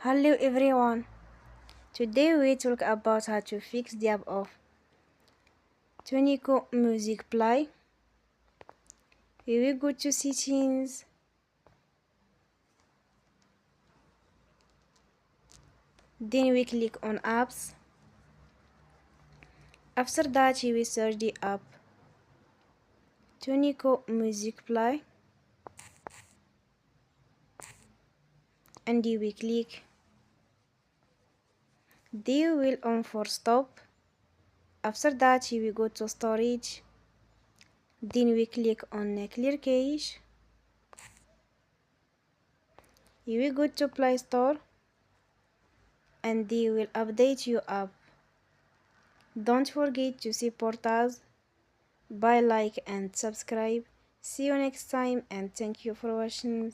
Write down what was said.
Hello everyone. Today we talk about how to fix the app of Tunecho music play. We will go to settings, then we click on apps. After that we will search the app Tunecho music play and we click. Then we will on for stop. After that we go to storage. Then we click on clear cache. You will go to Play Store and they will update your app. Don't forget to support us by like and subscribe. See you next time and thank you for watching.